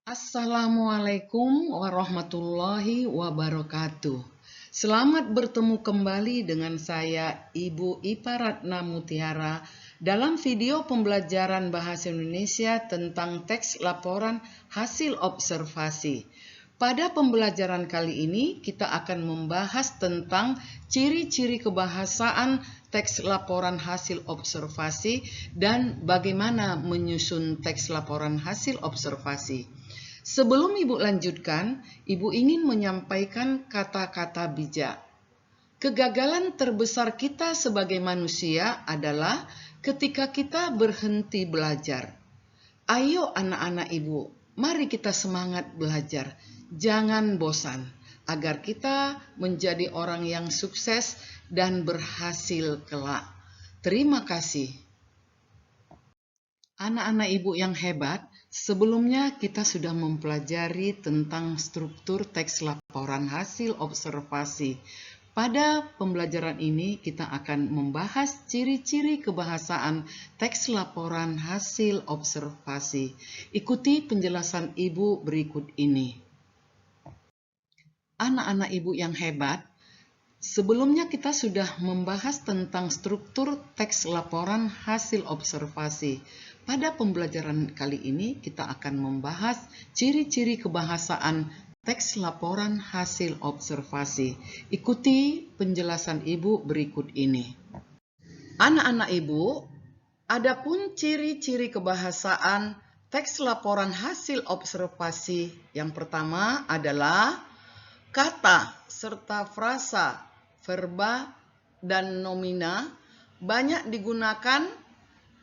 Assalamualaikum warahmatullahi wabarakatuh. Selamat bertemu kembali dengan saya Ibu Ipa Ratna Mutiara dalam video pembelajaran Bahasa Indonesia tentang teks laporan hasil observasi. Pada pembelajaran kali ini kita akan membahas tentang ciri-ciri kebahasaan teks laporan hasil observasi dan bagaimana menyusun teks laporan hasil observasi. Sebelum Ibu lanjutkan, Ibu ingin menyampaikan kata-kata bijak. Kegagalan terbesar kita sebagai manusia adalah ketika kita berhenti belajar. Ayo anak-anak Ibu, mari kita semangat belajar. Jangan bosan, agar kita menjadi orang yang sukses dan berhasil kelak. Terima kasih. Anak-anak Ibu yang hebat, sebelumnya kita sudah mempelajari tentang struktur teks laporan hasil observasi. Pada pembelajaran ini kita akan membahas ciri-ciri kebahasaan teks laporan hasil observasi. Ikuti penjelasan Ibu berikut ini. Anak-anak Ibu yang hebat, sebelumnya kita sudah membahas tentang struktur teks laporan hasil observasi. Pada pembelajaran kali ini kita akan membahas ciri-ciri kebahasaan teks laporan hasil observasi. Ikuti penjelasan Ibu berikut ini. Anak-anak Ibu, adapun ciri-ciri kebahasaan teks laporan hasil observasi yang pertama adalah kata serta frasa, verba, dan nomina banyak digunakan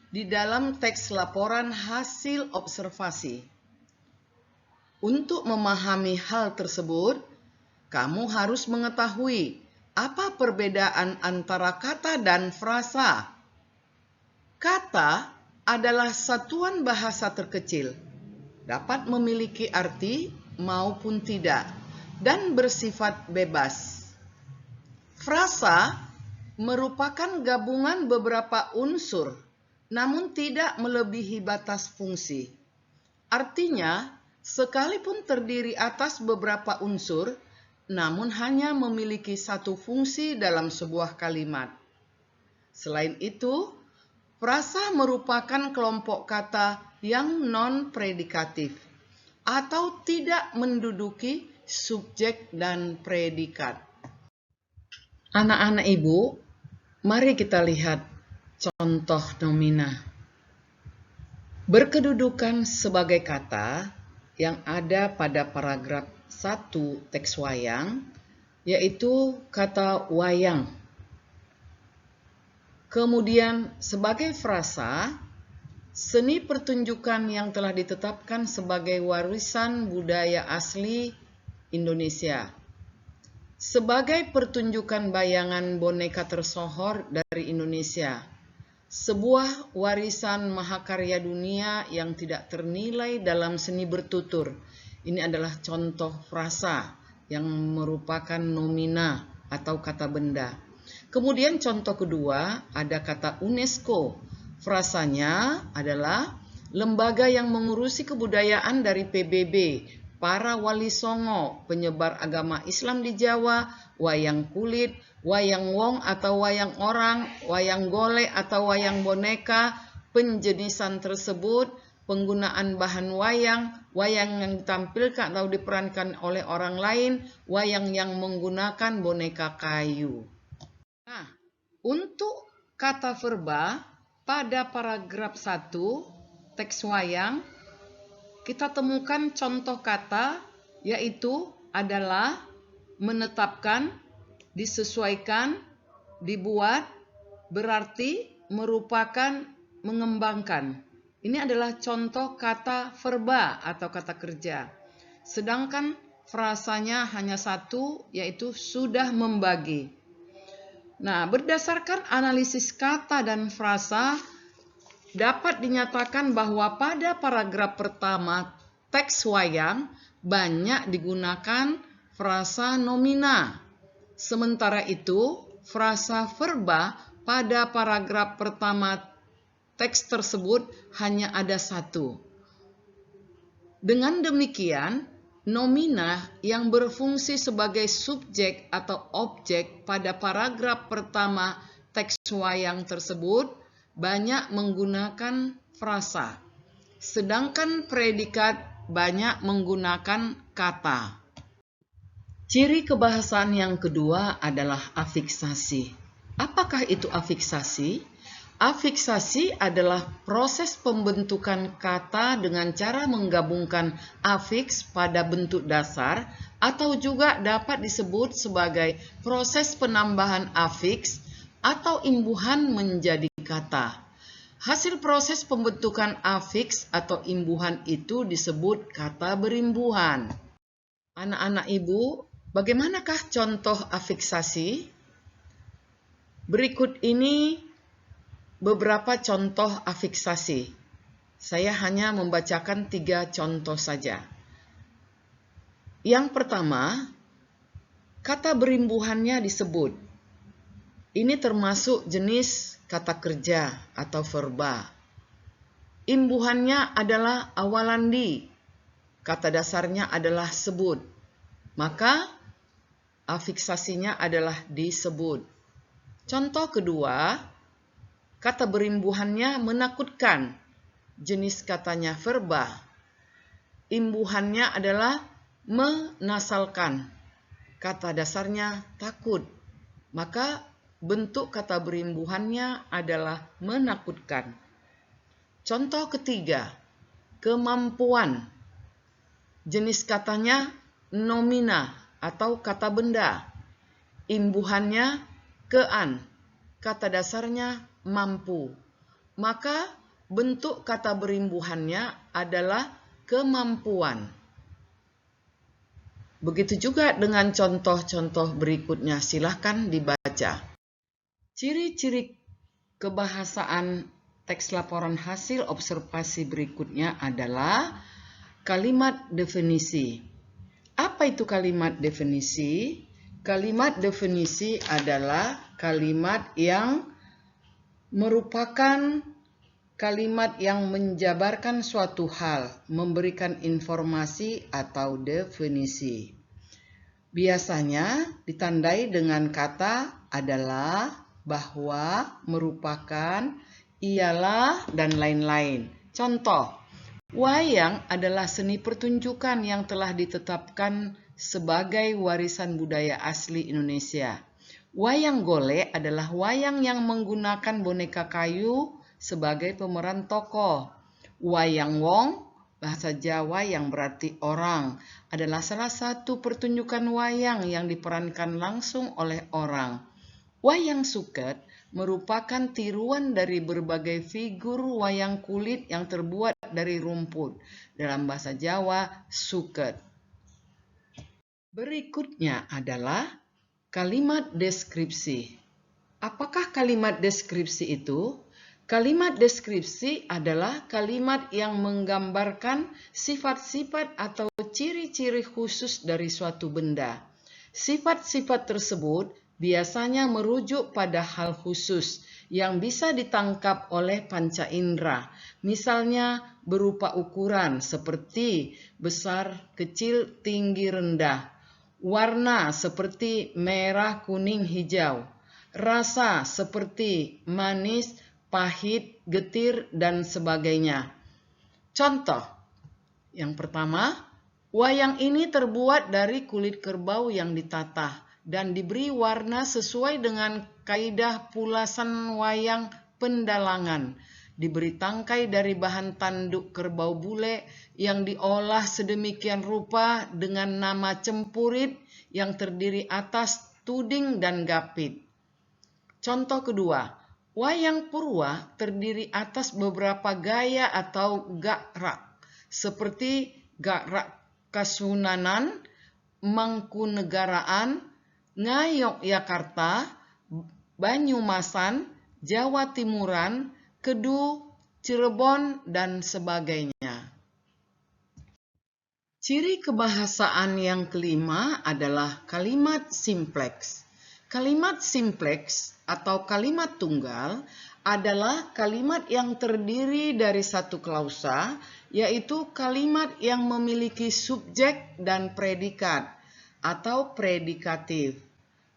di dalam teks laporan hasil observasi. Untuk memahami hal tersebut, kamu harus mengetahui apa perbedaan antara kata dan frasa. Kata adalah satuan bahasa terkecil, dapat memiliki arti maupun tidak, dan bersifat bebas. Frasa merupakan gabungan beberapa unsur, namun tidak melebihi batas fungsi. Artinya, sekalipun terdiri atas beberapa unsur, namun hanya memiliki satu fungsi dalam sebuah kalimat. Selain itu, frasa merupakan kelompok kata yang non-predikatif atau tidak menduduki subjek dan predikat. Anak-anak Ibu, mari kita lihat contoh nomina. Berkedudukan sebagai kata yang ada pada paragraf 1 teks wayang, yaitu kata wayang. Kemudian sebagai frasa, seni pertunjukan yang telah ditetapkan sebagai warisan budaya asli Indonesia. Sebagai pertunjukan bayangan boneka tersohor dari Indonesia, sebuah warisan mahakarya dunia yang tidak ternilai dalam seni bertutur. Ini adalah contoh frasa yang merupakan nomina atau kata benda. Kemudian contoh kedua ada kata UNESCO. Frasanya adalah lembaga yang mengurusi kebudayaan dari PBB, para wali songo, penyebar agama Islam di Jawa, wayang kulit, wayang wong atau wayang orang, wayang golek atau wayang boneka, penjenisan tersebut, penggunaan bahan wayang, wayang yang ditampilkan atau diperankan oleh orang lain, wayang yang menggunakan boneka kayu. Nah, untuk kata verba pada paragraf 1 teks wayang, kita temukan contoh kata yaitu adalah menetapkan, disesuaikan, dibuat, berarti, merupakan, mengembangkan. Ini adalah contoh kata verba atau kata kerja. Sedangkan frasanya hanya satu, yaitu sudah membagi. Nah, berdasarkan analisis kata dan frasa, dapat dinyatakan bahwa pada paragraf pertama teks wayang banyak digunakan frasa nomina. Sementara itu, frasa verba pada paragraf pertama teks tersebut hanya ada satu. Dengan demikian, nomina yang berfungsi sebagai subjek atau objek pada paragraf pertama teks wayang tersebut banyak menggunakan frasa, sedangkan predikat banyak menggunakan kata. Ciri kebahasaan yang kedua adalah afiksasi. Apakah itu afiksasi? Afiksasi adalah proses pembentukan kata dengan cara menggabungkan afiks pada bentuk dasar atau juga dapat disebut sebagai proses penambahan afiks atau imbuhan menjadi kata. Hasil proses pembentukan afiks atau imbuhan itu disebut kata berimbuhan. Anak-anak ibu, bagaimanakah contoh afiksasi? Berikut ini beberapa contoh afiksasi. Saya hanya membacakan 3 contoh saja. Yang pertama, kata berimbuhannya disebut. Ini termasuk jenis kata kerja atau verba. Imbuhannya adalah awalan di. Kata dasarnya adalah sebut. Maka afiksasinya adalah disebut. Contoh kedua, kata berimbuhannya menakutkan. Jenis katanya verba. Imbuhannya adalah menasalkan. Kata dasarnya takut. Maka bentuk kata berimbuhannya adalah menakutkan. Contoh ketiga, kemampuan. Jenis katanya nomina atau kata benda. Imbuhannya kean. Kata dasarnya mampu. Maka bentuk kata berimbuhannya adalah kemampuan. Begitu juga dengan contoh-contoh berikutnya. Silahkan dibaca. Ciri-ciri kebahasaan teks laporan hasil observasi berikutnya adalah kalimat definisi. Apa itu kalimat definisi? Kalimat definisi adalah kalimat yang merupakan kalimat yang menjabarkan suatu hal, memberikan informasi atau definisi. Biasanya ditandai dengan kata adalah, bahwa, merupakan, ialah, dan lain-lain. Contoh, wayang adalah seni pertunjukan yang telah ditetapkan sebagai warisan budaya asli Indonesia. Wayang golek adalah wayang yang menggunakan boneka kayu sebagai pemeran tokoh. Wayang wong, bahasa Jawa yang berarti orang, adalah salah satu pertunjukan wayang yang diperankan langsung oleh orang. Wayang suket merupakan tiruan dari berbagai figur wayang kulit yang terbuat dari rumput. Dalam bahasa Jawa, suket. Berikutnya adalah kalimat deskripsi. Apakah kalimat deskripsi itu? Kalimat deskripsi adalah kalimat yang menggambarkan sifat-sifat atau ciri-ciri khusus dari suatu benda. Sifat-sifat tersebut biasanya merujuk pada hal khusus yang bisa ditangkap oleh panca indera. Misalnya berupa ukuran seperti besar, kecil, tinggi, rendah. Warna seperti merah, kuning, hijau. Rasa seperti manis, pahit, getir, dan sebagainya. Contoh, yang pertama, wayang ini terbuat dari kulit kerbau yang ditatah dan diberi warna sesuai dengan kaidah pulasan wayang pendalangan. Diberi tangkai dari bahan tanduk kerbau bule yang diolah sedemikian rupa dengan nama cempurit yang terdiri atas tuding dan gapit. Contoh kedua, wayang purwa terdiri atas beberapa gaya atau gakrak, seperti gakrak Kasunanan, Mangkunegaraan, Ngayogyakarta, Banyumasan, Jawa Timuran, Kedu, Cirebon, dan sebagainya. Ciri kebahasaan yang kelima adalah kalimat simpleks. Kalimat simpleks atau kalimat tunggal adalah kalimat yang terdiri dari satu klausa, yaitu kalimat yang memiliki subjek dan predikat atau predikatif.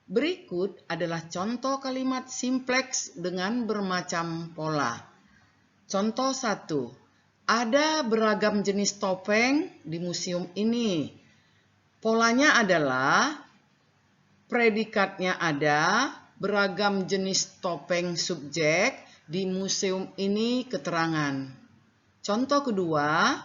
Berikut adalah contoh kalimat simpleks dengan bermacam pola. Contoh 1. Ada beragam jenis topeng di museum ini. Polanya adalah predikatnya ada, beragam jenis topeng subjek, di museum ini keterangan. Contoh kedua,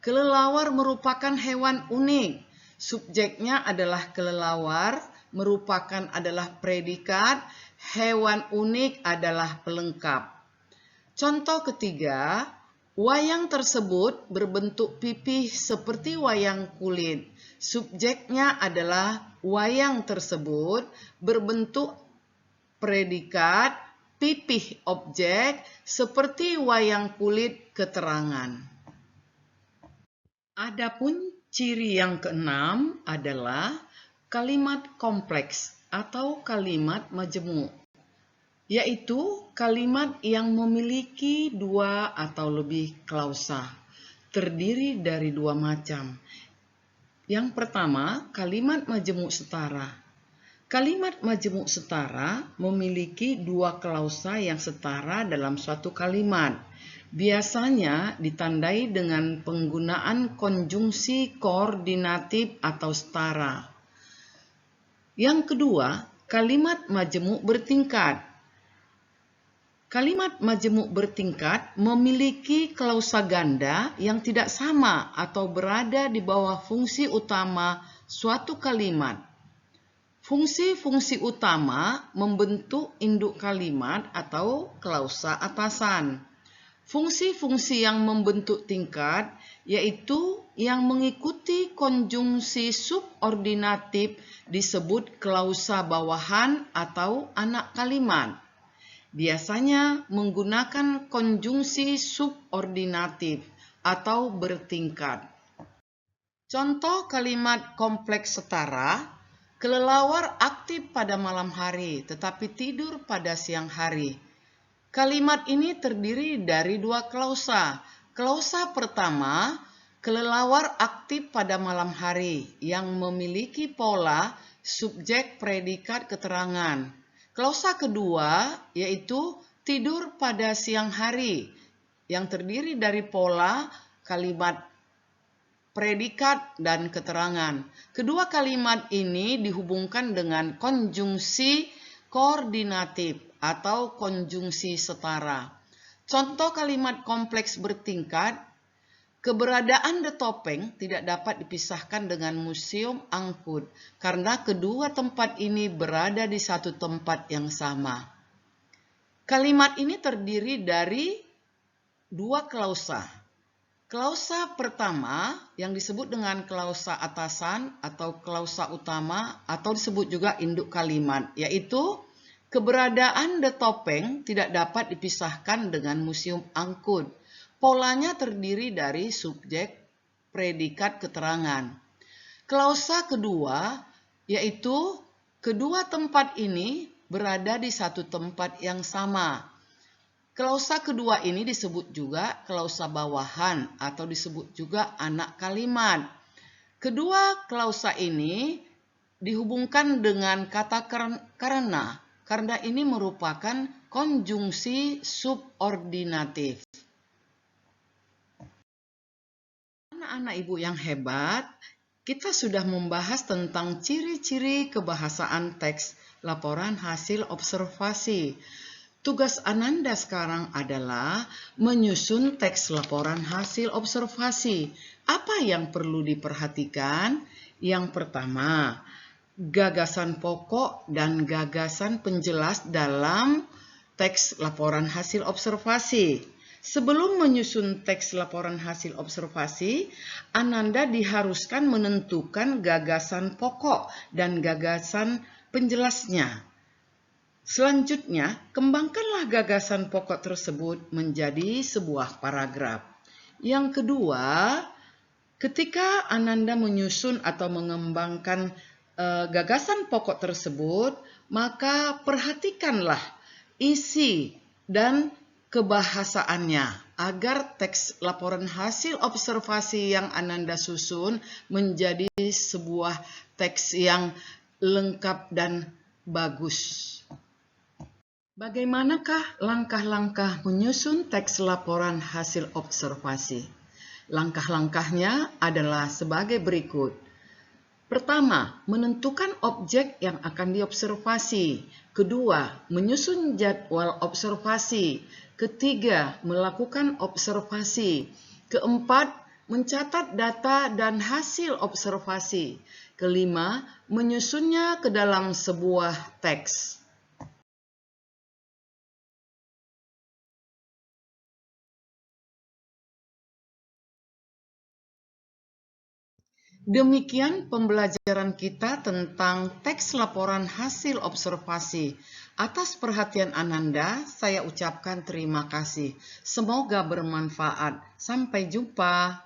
kelelawar merupakan hewan unik. Subjeknya adalah kelelawar, merupakan adalah predikat, hewan unik adalah pelengkap. Contoh ketiga, wayang tersebut berbentuk pipih seperti wayang kulit. Subjeknya adalah wayang tersebut berbentuk predikat, pipih objek, seperti wayang kulit keterangan. Adapun ciri yang keenam adalah kalimat kompleks atau kalimat majemuk, yaitu kalimat yang memiliki dua atau lebih klausa, terdiri dari dua macam. Yang pertama, kalimat majemuk setara. Kalimat majemuk setara memiliki dua klausa yang setara dalam suatu kalimat. Biasanya ditandai dengan penggunaan konjungsi koordinatif atau setara. Yang kedua, kalimat majemuk bertingkat. Kalimat majemuk bertingkat memiliki klausa ganda yang tidak sama atau berada di bawah fungsi utama suatu kalimat. Fungsi-fungsi utama membentuk induk kalimat atau klausa atasan. Fungsi-fungsi yang membentuk tingkat yaitu yang mengikuti konjungsi subordinatif disebut klausa bawahan atau anak kalimat. Biasanya menggunakan konjungsi subordinatif atau bertingkat. Contoh kalimat kompleks setara, kelelawar aktif pada malam hari tetapi tidur pada siang hari. Kalimat ini terdiri dari dua klausa. Klausa pertama, kelelawar aktif pada malam hari yang memiliki pola subjek predikat keterangan. Klausa kedua yaitu tidur pada siang hari yang terdiri dari pola kalimat predikat dan keterangan. Kedua kalimat ini dihubungkan dengan konjungsi koordinatif atau konjungsi setara. Contoh kalimat kompleks bertingkat, keberadaan The Topeng tidak dapat dipisahkan dengan Museum Angkut karena kedua tempat ini berada di satu tempat yang sama. Kalimat ini terdiri dari dua klausa. Klausa pertama yang disebut dengan klausa atasan atau klausa utama atau disebut juga induk kalimat, yaitu keberadaan The Topeng tidak dapat dipisahkan dengan Museum Angkut. Polanya terdiri dari subjek, predikat, keterangan. Klausa kedua yaitu kedua tempat ini berada di satu tempat yang sama. Klausa kedua ini disebut juga klausa bawahan atau disebut juga anak kalimat. Kedua klausa ini dihubungkan dengan kata karena ini merupakan konjungsi subordinatif. Anak-anak ibu yang hebat, kita sudah membahas tentang ciri-ciri kebahasaan teks laporan hasil observasi. Tugas Ananda sekarang adalah menyusun teks laporan hasil observasi. Apa yang perlu diperhatikan? Yang pertama, gagasan pokok dan gagasan penjelas dalam teks laporan hasil observasi. Sebelum menyusun teks laporan hasil observasi, Ananda diharuskan menentukan gagasan pokok dan gagasan penjelasnya. Selanjutnya, kembangkanlah gagasan pokok tersebut menjadi sebuah paragraf. Yang kedua, ketika Ananda menyusun atau mengembangkan gagasan pokok tersebut, maka perhatikanlah isi dan kebahasaannya agar teks laporan hasil observasi yang Ananda susun menjadi sebuah teks yang lengkap dan bagus. Bagaimanakah langkah-langkah menyusun teks laporan hasil observasi? Langkah-langkahnya adalah sebagai berikut. Pertama, menentukan objek yang akan diobservasi. Kedua, menyusun jadwal observasi. Ketiga, melakukan observasi. Keempat, mencatat data dan hasil observasi. Kelima, menyusunnya ke dalam sebuah teks. Demikian pembelajaran kita tentang teks laporan hasil observasi. Atas perhatian Ananda, saya ucapkan terima kasih. Semoga bermanfaat. Sampai jumpa.